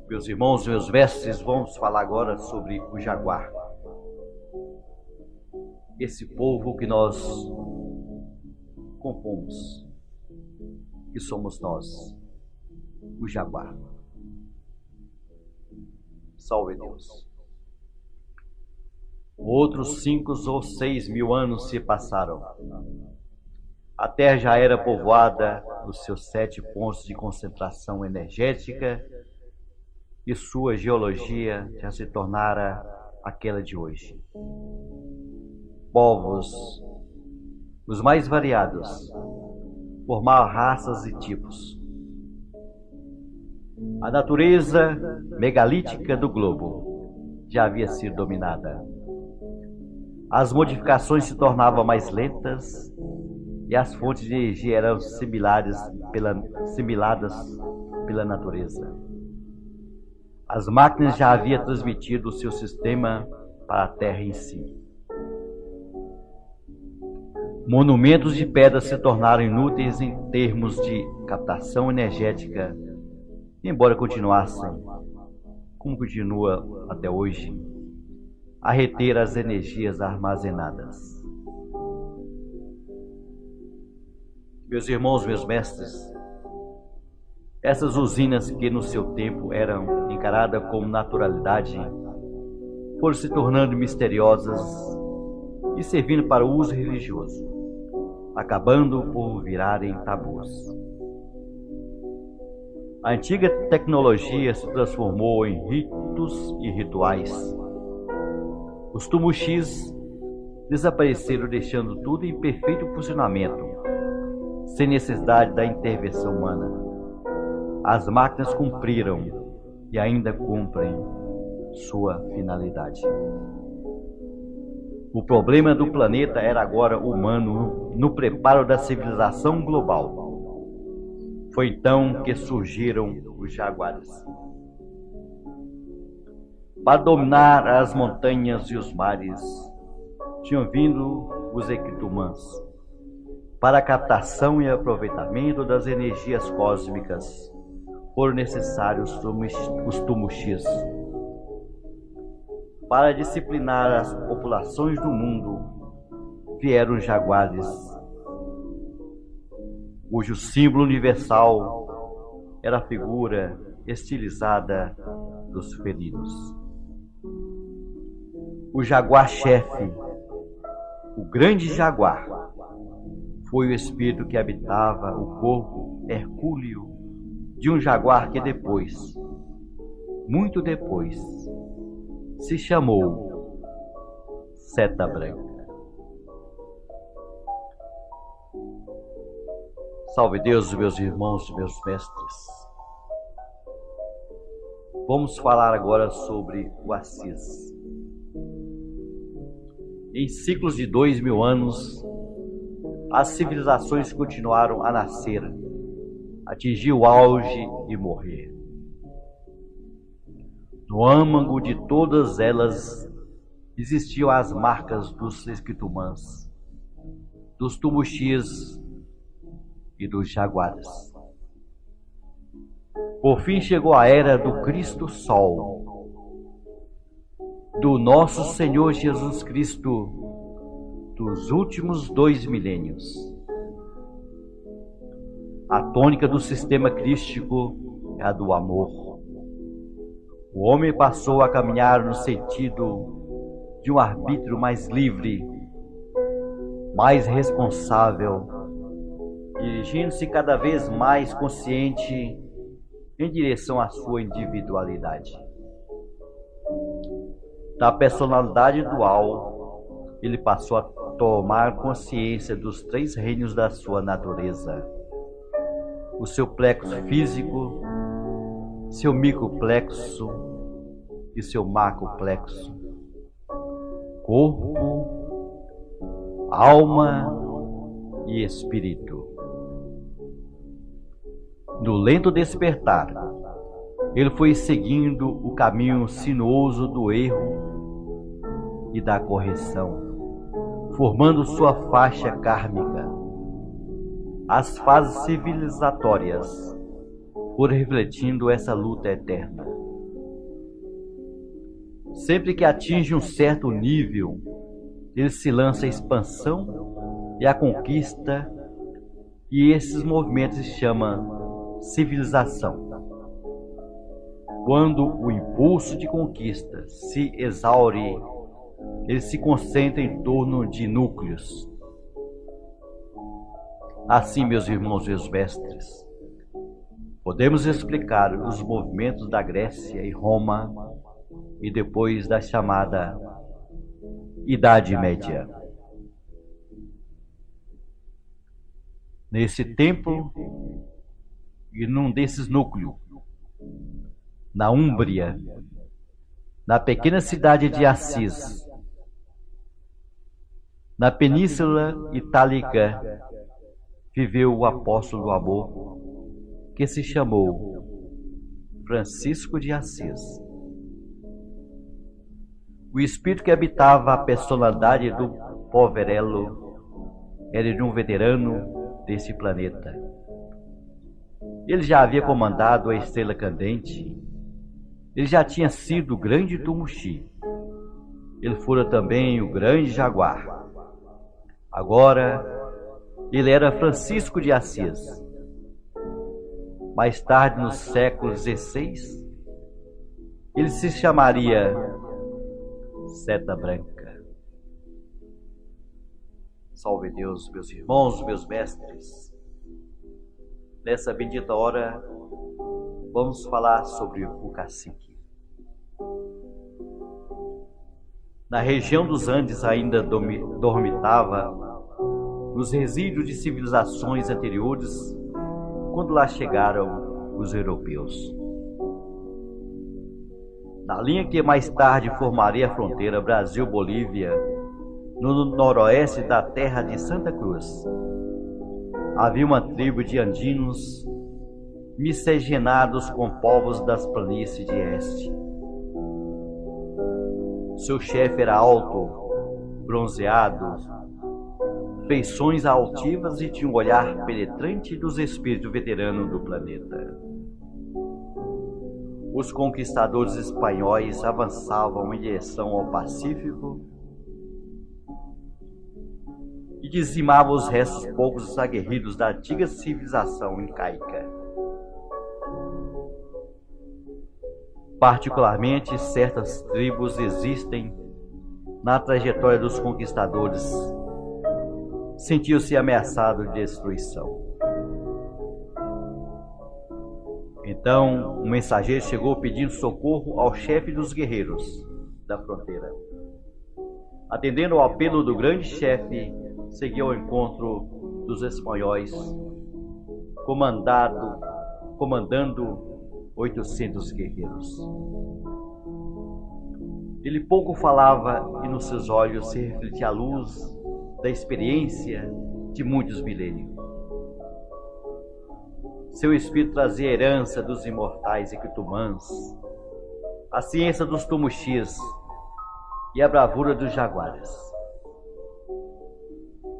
Meus irmãos, meus mestres, vamos falar agora sobre o jaguar. Esse povo que nós compomos, que somos nós, o jaguar. Salve Deus. Outros 5 ou 6 mil anos se passaram. A Terra já era povoada nos seus 7 pontos de concentração energética e sua geologia já se tornara aquela de hoje. Povos, os mais variados, formaram raças e tipos. A natureza megalítica do globo já havia sido dominada. As modificações se tornavam mais lentas e as fontes de energia eram assimiladas pela natureza. As máquinas já haviam transmitido o seu sistema para a Terra em si. Monumentos de pedra se tornaram inúteis em termos de captação energética, embora continuassem, como continua até hoje, a reter as energias armazenadas. Meus irmãos, meus mestres, essas usinas que no seu tempo eram encaradas como naturalidade, foram se tornando misteriosas e servindo para o uso religioso, acabando por virarem tabus. A antiga tecnologia se transformou em ritos e rituais. Os tumulxis desapareceram, deixando tudo em perfeito funcionamento, sem necessidade da intervenção humana. As máquinas cumpriram e ainda cumprem sua finalidade. O problema do planeta era agora humano no preparo da civilização global. Foi então que surgiram os jaguares. Para dominar as montanhas e os mares, tinham vindo os equitumãs. Para a captação e aproveitamento das energias cósmicas, foram necessários os tumulxis. Para disciplinar as populações do mundo, vieram os jaguares, cujo símbolo universal era a figura estilizada dos felinos. O jaguar-chefe, o grande jaguar, foi o espírito que habitava o corpo hercúleo de um jaguar que depois, muito depois, se chamou Seta Branca. Salve Deus, meus irmãos, meus mestres. Vamos falar agora sobre o Assis. Em ciclos de 2000 anos, as civilizações continuaram a nascer, atingir o auge e morrer. No âmago de todas elas existiam as marcas dos esquitumãs, dos tumulxis e dos jaguares. Por fim chegou a era do Cristo Sol, do nosso Senhor Jesus Cristo, dos últimos 2 milênios. A tônica do sistema crístico é a do amor. O homem passou a caminhar no sentido de um arbítrio mais livre, mais responsável, dirigindo-se cada vez mais consciente em direção à sua individualidade. Da personalidade dual, ele passou a tomar consciência dos 3 reinos da sua natureza: o seu plexo físico, seu microplexo e seu macroplexo, corpo, alma e espírito. No lento despertar, ele foi seguindo o caminho sinuoso do erro e da correção, formando sua faixa kármica. As fases civilizatórias foram refletindo essa luta eterna. Sempre que atinge um certo nível, ele se lança à expansão e à conquista, e esses movimentos se chamam civilização. Quando o impulso de conquista se exaure, ele se concentra em torno de núcleos. Assim, meus irmãos e meus mestres, podemos explicar os movimentos da Grécia e Roma e depois da chamada Idade Média. Nesse tempo e num desses núcleos, na Úmbria, na pequena cidade de Assis, na Península Itálica, viveu o apóstolo do amor, que se chamou Francisco de Assis. O espírito que habitava a personalidade do poverello era de um veterano desse planeta. Ele já havia comandado a Estrela Cadente, ele já tinha sido o grande Tumuxi, ele fora também o grande Jaguar. Agora, ele era Francisco de Assis. Mais tarde, no século XVI, ele se chamaria Seta Branca. Salve Deus, meus irmãos, meus mestres. Nessa bendita hora, vamos falar sobre o cacique. Na região dos Andes ainda dormitava nos resíduos de civilizações anteriores, quando lá chegaram os europeus. Na linha que mais tarde formaria a fronteira Brasil-Bolívia, no noroeste da terra de Santa Cruz, havia uma tribo de andinos miscigenados com povos das planícies de este. Seu chefe era alto, bronzeado, feições altivas e tinha um olhar penetrante dos espíritos veteranos do planeta. Os conquistadores espanhóis avançavam em direção ao Pacífico e dizimavam os restos poucos aguerridos da antiga civilização incaica. Particularmente, certas tribos existem na trajetória dos conquistadores sentiu-se ameaçado de destruição. Então, um mensageiro chegou pedindo socorro ao chefe dos guerreiros da fronteira. Atendendo ao apelo do grande chefe, seguiu ao encontro dos espanhóis, comandando 800 guerreiros. Ele pouco falava e nos seus olhos se refletia a luz da experiência de muitos milênios. Seu espírito trazia a herança dos imortais Equitumãs, a ciência dos Tumuxis e a bravura dos Jaguares.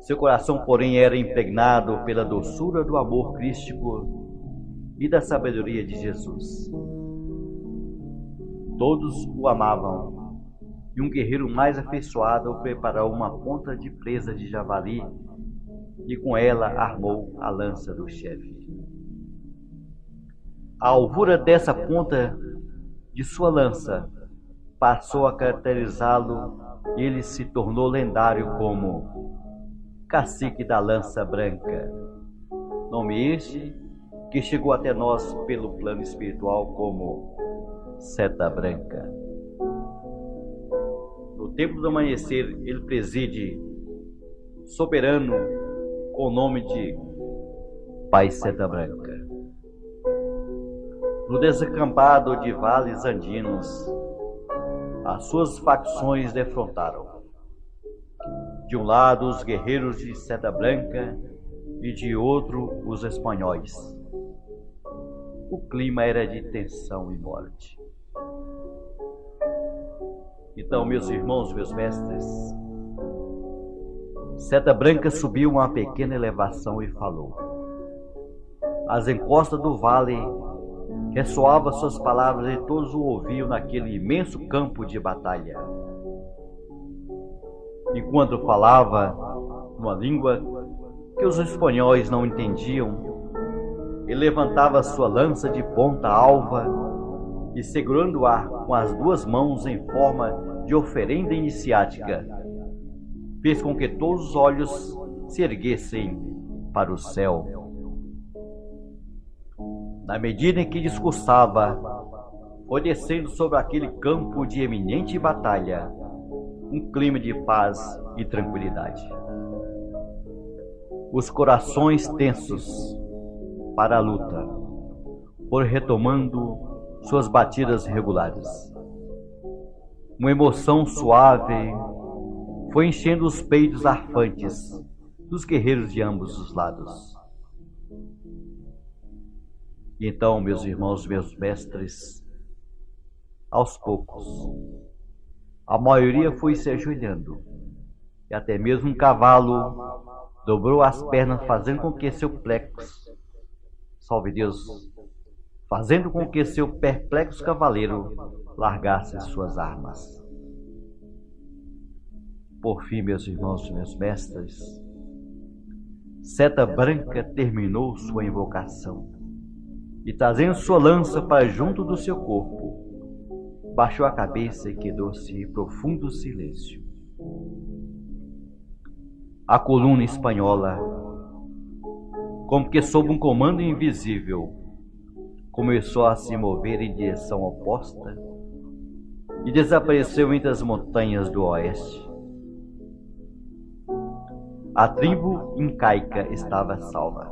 Seu coração, porém, era impregnado pela doçura do amor crístico e da sabedoria de Jesus. Todos o amavam, e um guerreiro mais afeiçoado preparou uma ponta de presa de javali e com ela armou a lança do chefe. A alvura dessa ponta de sua lança passou a caracterizá-lo e ele se tornou lendário como Cacique da Lança Branca, nome este que chegou até nós pelo plano espiritual como Seta Branca. No tempo do amanhecer, ele preside soberano com o nome de Pai Seta Branca. No desacampado de vales andinos, as suas facções defrontaram. De um lado, os guerreiros de Seta Branca e de outro, os espanhóis. O clima era de tensão e morte. Então, meus irmãos, meus mestres, Seta Branca subiu uma pequena elevação e falou. As encostas do vale ressoava suas palavras e todos o ouviam naquele imenso campo de batalha. Enquanto falava uma língua que os espanhóis não entendiam, ele levantava sua lança de ponta alva e, segurando-a com as duas mãos em forma de oferenda iniciática, fez com que todos os olhos se erguessem para o céu. Na medida em que discursava, foi descendo sobre aquele campo de eminente batalha um clima de paz e tranquilidade. Os corações tensos para a luta foram retomando suas batidas regulares. Uma emoção suave foi enchendo os peitos arfantes dos guerreiros de ambos os lados. E então, meus irmãos, meus mestres, aos poucos, a maioria foi se ajoelhando, e até mesmo um cavalo dobrou as pernas, fazendo com que seu plexo, salve Deus, fazendo com que seu perplexo cavaleiro largasse suas armas. Por fim, meus irmãos e meus mestres, Seta Branca terminou sua invocação e, trazendo sua lança para junto do seu corpo, baixou a cabeça e quedou-se em profundo silêncio. A coluna espanhola, como que sob um comando invisível, começou a se mover em direção oposta e desapareceu entre as montanhas do oeste. A tribo incaica estava salva.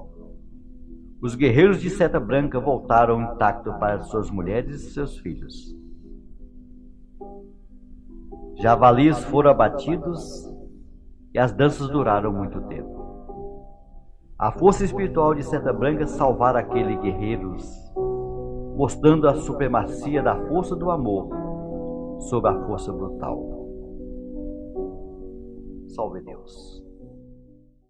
Os guerreiros de Seta Branca voltaram intactos para suas mulheres e seus filhos. Javalis foram abatidos e as danças duraram muito tempo. A força espiritual de Seta Branca salvara aqueles guerreiros, mostrando a supremacia da força do amor sobre a força brutal. Salve Deus.